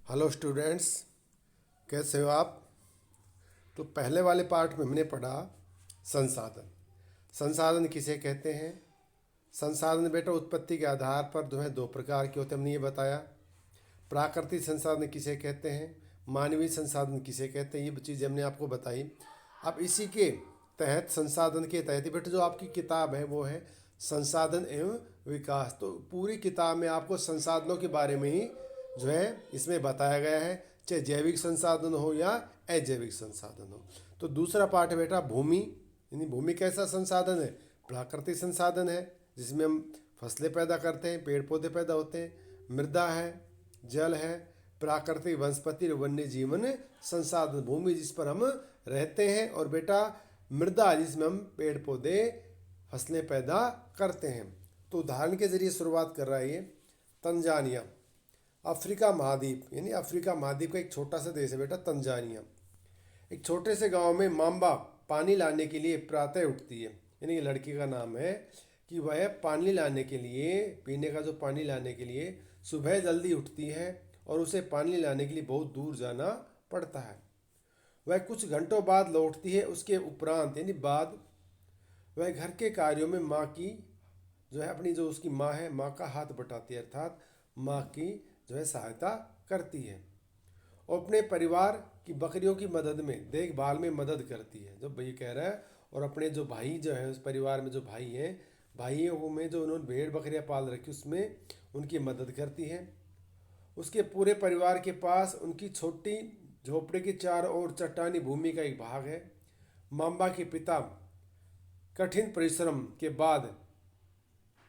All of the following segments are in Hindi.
हेलो स्टूडेंट्स, कैसे हो आप। तो पहले वाले पार्ट में हमने पढ़ा संसाधन। संसाधन किसे कहते हैं। संसाधन बेटा उत्पत्ति के आधार पर जो है दो प्रकार के होते हैं, हमने ये बताया। प्राकृतिक संसाधन किसे कहते हैं, मानवीय संसाधन किसे कहते हैं, ये चीज़ हमने आपको बताई। अब इसी के तहत संसाधन के तहत बेटा जो आपकी किताब है वो है संसाधन एवं विकास। तो पूरी किताब में आपको संसाधनों के बारे में ही जो है इसमें बताया गया है, चाहे जैविक संसाधन हो या अजैविक संसाधन हो। तो दूसरा पार्ट है बेटा भूमि, यानी भूमि कैसा संसाधन है, प्राकृतिक संसाधन है जिसमें हम फसलें पैदा करते हैं, पेड़ पौधे पैदा होते हैं। मृदा है, जल है, प्राकृतिक वनस्पति और वन्य जीवन संसाधन, भूमि जिस पर हम रहते हैं, और बेटा मृदा जिसमें हम पेड़ पौधे फसलें पैदा करते हैं। तो उदाहरण के जरिए शुरुआत कर रहा है ये तंजानिया, अफ्रीका महाद्वीप, यानी अफ्रीका महाद्वीप का एक छोटा सा देश है बेटा तंजानिया। एक छोटे से गांव में माम्बा पानी लाने के लिए प्रातः उठती है, यानी ये लड़की का नाम है कि वह पानी लाने के लिए, पीने का जो पानी लाने के लिए सुबह जल्दी उठती है और उसे पानी लाने के लिए बहुत दूर जाना पड़ता है। वह कुछ घंटों बाद लौटती है, उसके उपरांत यानी बाद वह घर के कार्यों में माँ की जो है अपनी जो उसकी माँ है माँ का हाथ बटाती है, अर्थात माँ की जो है सहायता करती है और अपने परिवार की बकरियों की मदद में देखभाल में मदद करती है, जो भाई कह रहा है। और अपने जो भाई जो है उस परिवार में जो भाइयों में जो उन्होंने भेड़ बकरियां पाल रखी उसमें उनकी मदद करती है। उसके पूरे परिवार के पास उनकी छोटी झोपड़े के चारों ओर चट्टानी भूमि का एक भाग है। माम्बा के पिता कठिन परिश्रम के बाद,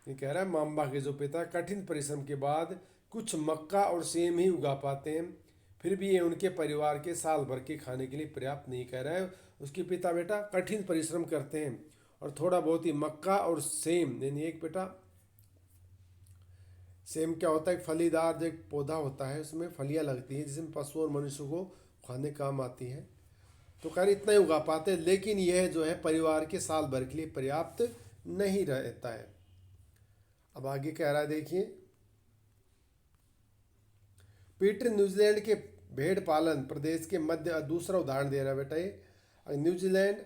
ये कह रहा है माम्बा के जो पिता कठिन परिश्रम के बाद कुछ मक्का और सेम ही उगा पाते हैं, फिर भी ये उनके परिवार के साल भर के खाने के लिए पर्याप्त नहीं। कह रहा है उसके पिता बेटा कठिन परिश्रम करते हैं और थोड़ा बहुत ही मक्का और सेम, यानी एक बेटा सेम क्या होता है, एक फलीदार जो एक पौधा होता है उसमें फलियां लगती हैं जिसमें पशु और मनुष्य को खाने काम आती है। तो कह रहे इतना ही उगा पाते हैं, लेकिन यह जो है परिवार के साल भर के लिए पर्याप्त नहीं रहता है। अब आगे कह रहा है देखिए, पीटर न्यूजीलैंड के भेड़ पालन प्रदेश के मध्य, दूसरा उदाहरण दे रहा है बेटा ये न्यूजीलैंड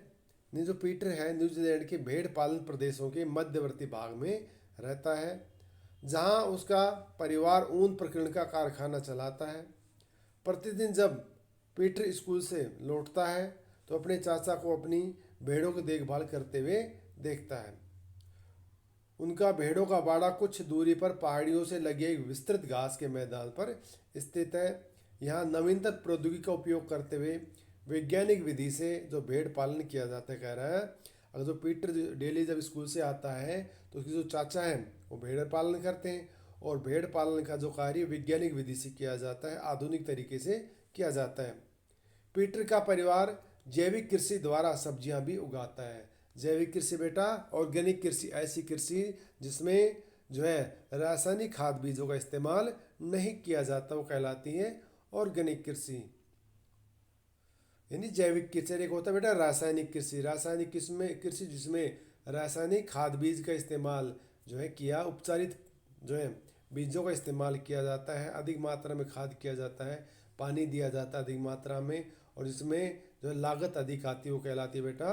ने जो पीटर है न्यूजीलैंड के भेड़ पालन प्रदेशों के मध्यवर्ती भाग में रहता है, जहां उसका परिवार ऊन प्रकीर्णन का कारखाना चलाता है। प्रतिदिन जब पीटर स्कूल से लौटता है तो अपने चाचा को अपनी भेड़ों की देखभाल करते हुए देखता है। उनका भेड़ों का बाड़ा कुछ दूरी पर पहाड़ियों से लगे एक विस्तृत घास के मैदान पर स्थित है। यहाँ नवीनतम प्रौद्योगिकी का उपयोग करते हुए वैज्ञानिक विधि से जो भेड़ पालन किया जाता है। कह रहा है अगर जो पीटर डेली जब स्कूल से आता है तो उसके जो चाचा हैं वो भेड़ पालन करते हैं, और भेड़ पालन का जो कार्य वैज्ञानिक विधि से किया जाता है, आधुनिक तरीके से किया जाता है। पीटर का परिवार जैविक कृषि द्वारा सब्जियां भी उगाता है। जैविक कृषि बेटा ऑर्गेनिक कृषि, ऐसी कृषि जिसमें जो है रासायनिक खाद बीजों का इस्तेमाल नहीं किया जाता, वो कहलाती है ऑर्गेनिक कृषि। यानी जैविक कृषि एक होता है बेटा रासायनिक कृषि, रासायनिक कृषि जिसमें रासायनिक खाद बीज का इस्तेमाल जो है किया, उपचारित जो है बीजों का इस्तेमाल किया जाता है, अधिक मात्रा में खाद किया जाता है, पानी दिया जाता है अधिक मात्रा में, और इसमें जो है लागत अधिक आती है, वो कहलाती है बेटा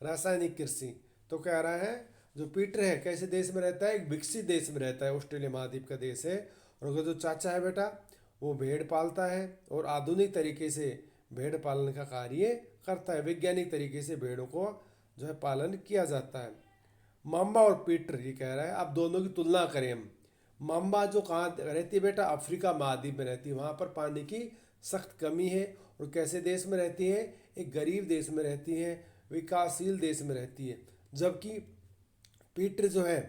रासायनिक कृषि। तो कह रहा है जो पीटर है कैसे देश में रहता है, एक विकसित देश में रहता है, ऑस्ट्रेलिया महाद्वीप का देश है। और उसका जो चाचा है बेटा वो भेड़ पालता है और आधुनिक तरीके से भेड़ पालन का कार्य करता है, वैज्ञानिक तरीके से भेड़ों को जो है पालन किया जाता है। माम्बा और पीटर, ये कह रहा है अब दोनों की तुलना करें हम। माम्बा जो कहाँ रहती है बेटा, अफ्रीका महाद्वीप में रहती है, वहाँ पर पानी की सख्त कमी है। और कैसे देश में रहती है, एक गरीब देश में रहती है, विकासशील देश में रहती है। जबकि पीटर जो है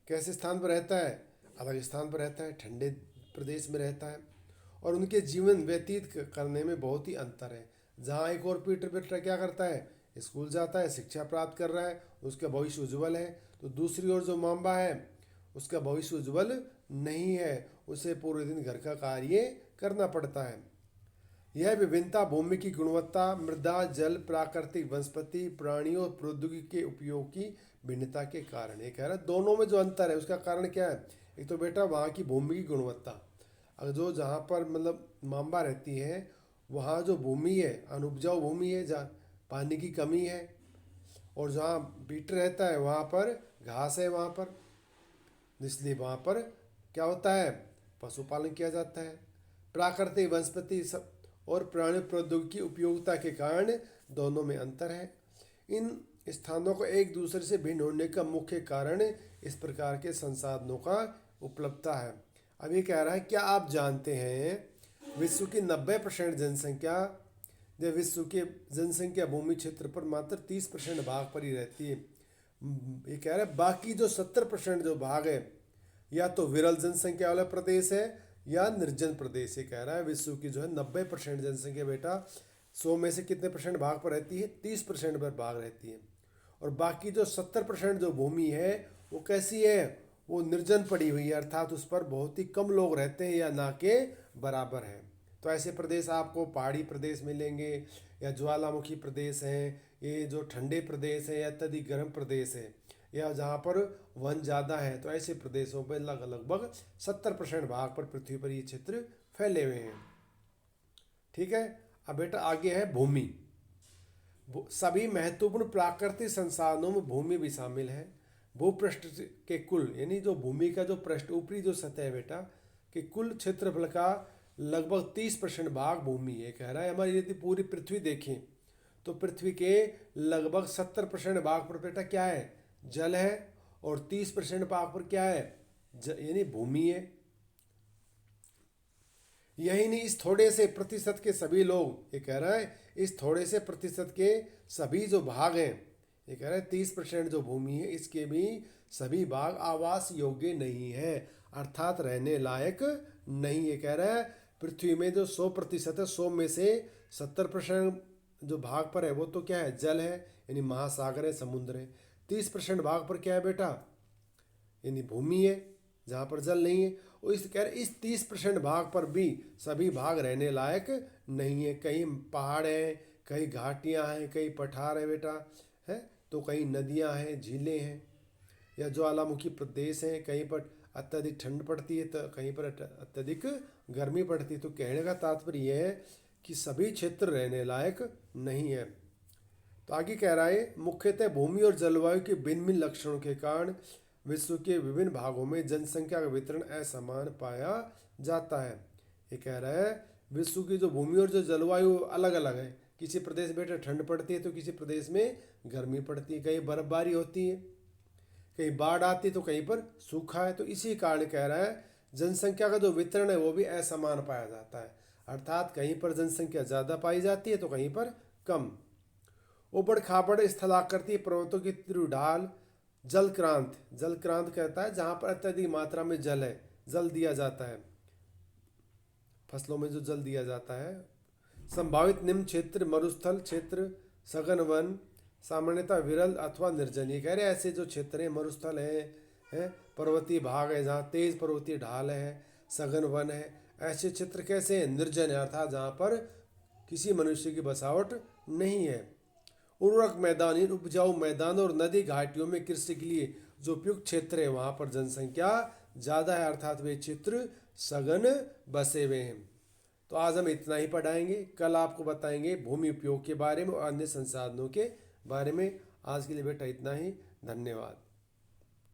कैसे स्थान पर रहता है, अलग स्थान पर रहता है, ठंडे प्रदेश में रहता है, और उनके जीवन व्यतीत करने में बहुत ही अंतर है। जहाँ एक और पीटर बेटा क्या करता है, स्कूल जाता है, शिक्षा प्राप्त कर रहा है, उसका भविष्य उज्जवल है, तो दूसरी ओर जो माम्बा है उसका भविष्य उज्जवल नहीं है, उसे पूरे दिन घर का कार्य करना पड़ता है। यह विभिन्नता भूमि की गुणवत्ता, मृदा, जल, प्राकृतिक वनस्पति, प्राणियों और प्रौद्योगिकी के उपयोग की भिन्नता के कारण। ये कह रहा है दोनों में जो अंतर है उसका कारण क्या है, एक तो बेटा वहाँ की भूमि की गुणवत्ता। अगर जो जहाँ पर मतलब मांबा रहती है वहाँ जो भूमि है अनुपजाऊ भूमि है, जहाँ पानी की कमी है, और जहाँ बीट रहता है वहाँ पर घास है वहाँ पर, इसलिए वहाँ पर क्या होता है, पशुपालन किया जाता है। प्राकृतिक वनस्पति सब और प्राणी प्रौद्योगिकी उपयोगिता के कारण दोनों में अंतर है। इन स्थानों को एक दूसरे से भिन्न होने का मुख्य कारण इस प्रकार के संसाधनों का उपलब्धता है। अब ये कह रहा है, क्या आप जानते हैं विश्व की 90% जनसंख्या, जब विश्व की जनसंख्या भूमि क्षेत्र पर मात्र 30% भाग पर ही रहती है। ये कह रहा है बाकी जो 70% जो भाग है या तो विरल जनसंख्या वाला प्रदेश है या निर्जन प्रदेश है। कह रहा है विश्व की जो है 90% जनसंख्या बेटा 100 में से कितने परसेंट भाग पर रहती है, 30% पर भाग रहती है। और बाकी जो 70% जो भूमि है वो कैसी है, वो निर्जन पड़ी हुई है, अर्थात उस पर बहुत ही कम लोग रहते हैं या ना के बराबर है। तो ऐसे प्रदेश आपको पहाड़ी प्रदेश मिलेंगे या ज्वालामुखी प्रदेश हैं, ये जो ठंडे प्रदेश हैं या अत्यधिक गर्म प्रदेश है, या जहाँ पर वन ज़्यादा है। तो ऐसे प्रदेशों पर लगभग 70% भाग पर पृथ्वी पर ये क्षेत्र फैले हुए हैं। ठीक है। अब बेटा आगे है भूमि। सभी महत्वपूर्ण प्राकृतिक संसाधनों में भूमि भी शामिल है। भूपृष्ठ के कुल यानी जो भूमि का जो पृष्ठ ऊपरी जो सतह है बेटा कि कुल क्षेत्रफल का लगभग 30% भाग भूमि है। कह रहा है हमारी यदि पूरी पृथ्वी देखें तो पृथ्वी के लगभग 70% भाग पर बेटा क्या है, जल है, और 30% भाग पर क्या है, यानी भूमि है। यही नहीं, इस थोड़े से प्रतिशत के सभी लोग, ये कह रहा है इस थोड़े से प्रतिशत के सभी जो भाग हैं, ये कह रहा है 30% जो भूमि है इसके भी सभी भाग आवास योग्य नहीं है, अर्थात रहने लायक नहीं। ये कह रहा है पृथ्वी में जो 100% है, 100 में से 70% जो भाग पर है वो तो क्या है, जल है, यानी महासागर है, समुद्र है। 30% भाग पर क्या है बेटा, यानी भूमि है जहाँ पर जल नहीं है। और इस कह रहे इस 30% भाग पर भी सभी भाग रहने लायक नहीं है। कहीं पहाड़ हैं, कहीं घाटियाँ हैं, कहीं पठार है बेटा, है तो कहीं नदियाँ हैं, झीलें हैं, या ज्वालामुखी प्रदेश हैं। कहीं पर अत्यधिक ठंड पड़ती है तो कहीं पर अत्यधिक गर्मी पड़ती है। तो कहने का तात्पर्य यह है कि सभी क्षेत्र रहने लायक नहीं है। तो आगे कह रहा है मुख्यतः भूमि और जलवायु के भिन्न भिन्न लक्षणों के कारण विश्व के विभिन्न भागों में जनसंख्या का वितरण असमान पाया जाता है। ये कह रहा है विश्व की जो भूमि और जो जलवायु अलग अलग है। किसी प्रदेश में बेटा ठंड पड़ती है तो किसी प्रदेश में गर्मी पड़ती है, कहीं बर्फबारी होती है, कहीं बाढ़ आती है तो कहीं पर सूखा है। तो इसी कारण कह रहा है जनसंख्या का जो वितरण है वो भी असमान पाया जाता है, अर्थात कहीं पर जनसंख्या ज़्यादा पाई जाती है तो कहीं पर कम। उबड़ खाबड़ स्थलाकृति पर्वतों की तीव्र ढाल, जलक्रांत, जलक्रांत कहता है जहाँ पर अत्यधिक मात्रा में जल है, जल दिया जाता है, फसलों में जो जल दिया जाता है। संभावित निम्न क्षेत्र, मरुस्थल क्षेत्र, सघन वन, सामान्यतः विरल अथवा निर्जन। ये कह रहे ऐसे जो क्षेत्र हैं, मरुस्थल है, पर्वतीय भाग है जहाँ तेज पर्वतीय ढाल है, सघन वन है, ऐसे क्षेत्र कैसे हैं, निर्जन है, अर्थात जहाँ पर किसी मनुष्य की बसावट नहीं है। उर्वरक मैदान, उपजाऊ मैदान और नदी घाटियों में कृषि के लिए जो उपयुक्त क्षेत्र है वहाँ पर जनसंख्या ज़्यादा है, अर्थात वे क्षेत्र सघन बसे हुए हैं। तो आज हम इतना ही पढ़ाएंगे, कल आपको बताएंगे भूमि उपयोग के बारे में और अन्य संसाधनों के बारे में। आज के लिए बेटा इतना ही, धन्यवाद।